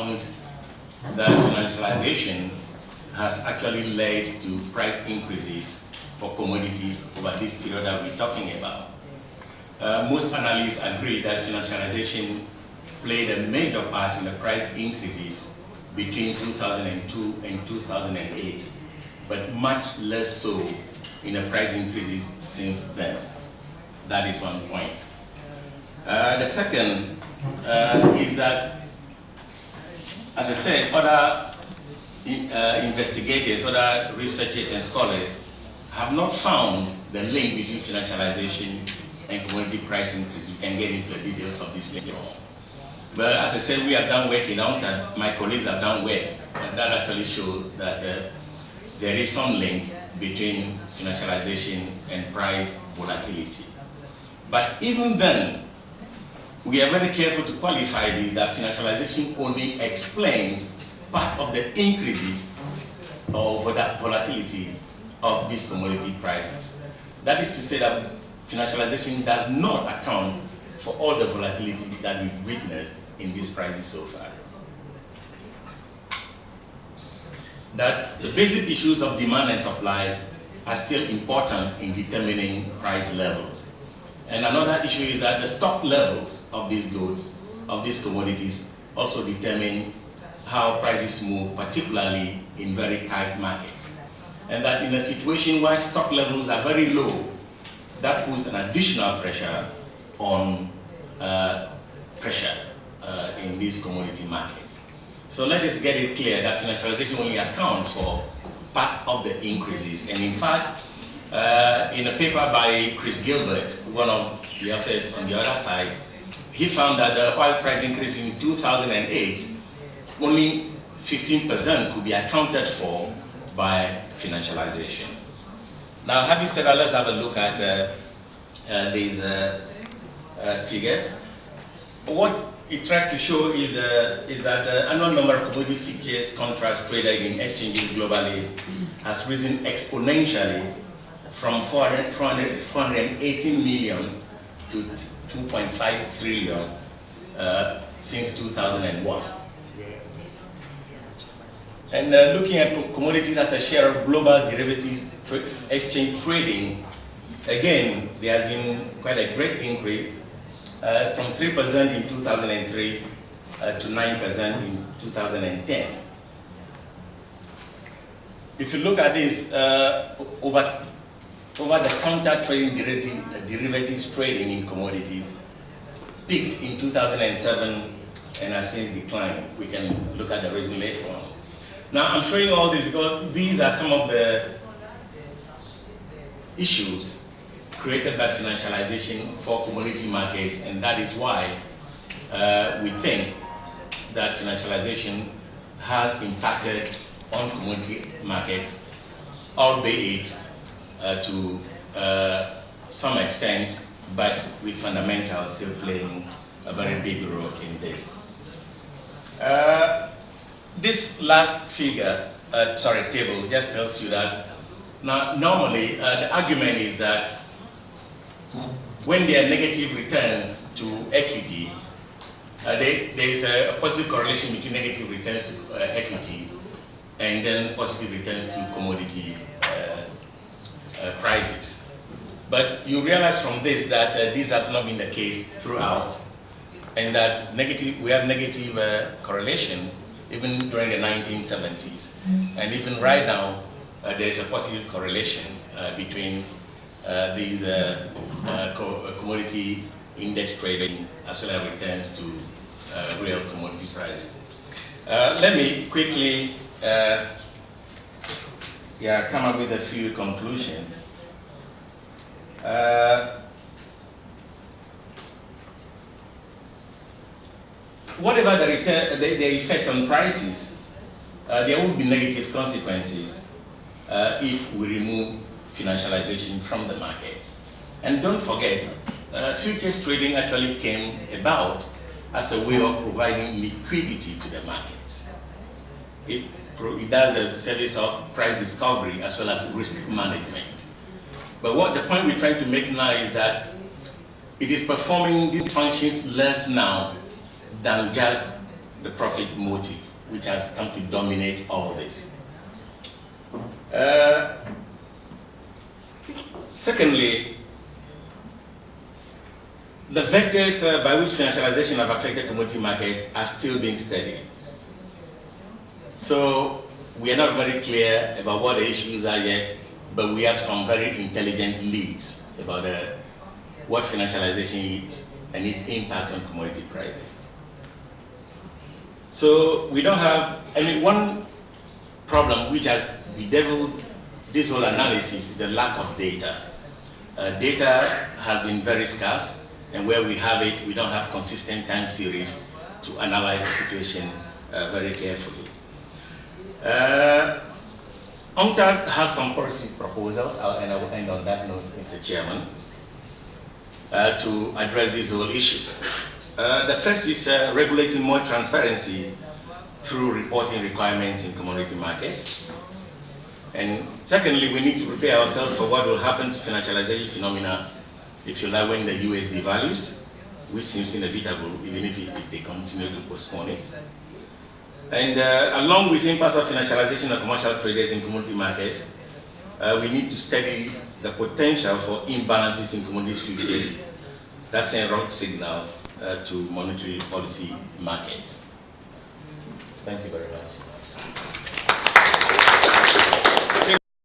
found that financialization has actually led to price increases for commodities over this period that we're talking about. Most analysts agree that financialization played a major part in the price increases between 2002 and 2008, but much less so in the price increases since then. That is one point. The second is that, as I said, other investigators, other researchers and scholars have not found the link between financialization and commodity price increase. We can get into the details of this later on. But as I said, we have done work in UNCTAD. My colleagues have done work that actually show that there is some link between financialization and price volatility. But even then, we are very careful to qualify this, that financialization only explains part of the increases of that volatility of these commodity prices. That is to say that financialization does not account for all the volatility that we've witnessed in these prices so far. That the basic issues of demand and supply are still important in determining price levels. And another issue is that the stock levels of these goods, of these commodities, also determine how prices move, particularly in very tight markets. And that in a situation where stock levels are very low, that puts an additional pressure on in these commodity markets. So let us get it clear that financialization only accounts for part of the increases. And in fact, in a paper by Chris Gilbert, one of the authors on the other side, he found that the oil price increase in 2008, only 15% could be accounted for by financialization. Now, having said that, let's have a look at this figure. What it tries to show is that the annual number of commodity futures contracts traded in exchanges globally has risen exponentially from 418 million to 2.5 trillion since 2001. And looking at commodities as a share of global derivatives exchange trading, again, there has been quite a great increase from 3% in 2003 to 9% in 2010. If you look at this, over-the-counter trading derivatives trading in commodities peaked in 2007 and has since declined. We can look at the reason later on. Now, I'm showing all this because these are some of the issues created by financialization for commodity markets, and that is why we think that financialization has impacted on commodity markets, albeit to some extent, but with fundamentals still playing a very big role in this. This last figure, table, just tells you that now normally the argument is that when there are negative returns to equity, there is a positive correlation between negative returns to equity and then positive returns to commodity prices. But you realize from this that this has not been the case throughout, and that we have negative correlation even during the 1970s. And even right now, there is a positive correlation between these commodity index trading as well as returns to real commodity prices. Let me quickly come up with a few conclusions. Whatever the effects on prices, there will be negative consequences if we remove financialization from the market. And don't forget, futures trading actually came about as a way of providing liquidity to the market. It does a service of price discovery as well as risk management. But the point we're trying to make now is that it is performing these functions less now than just the profit motive, which has come to dominate all this. Secondly, the vectors by which financialization have affected commodity markets are still being studied. So we are not very clear about what the issues are yet, but we have some very intelligent leads about what financialization is and its impact on commodity pricing. So we don't have, one problem which has bedeviled this whole analysis is the lack of data. Data has been very scarce, and where we have it, we don't have consistent time series to analyze the situation very carefully. UNCTAD has some policy proposals, and I will end on that note, Mr. Chairman, to address this whole issue. The first is regulating more transparency through reporting requirements in commodity markets. And secondly, we need to prepare ourselves for what will happen to financialization phenomena, if you like, when the US devalues, which seems inevitable, even if they continue to postpone it. And along with impacts of financialization of commercial traders in commodity markets, we need to study the potential for imbalances in commodities futures that send wrong signals to monetary policy markets. Thank you very much.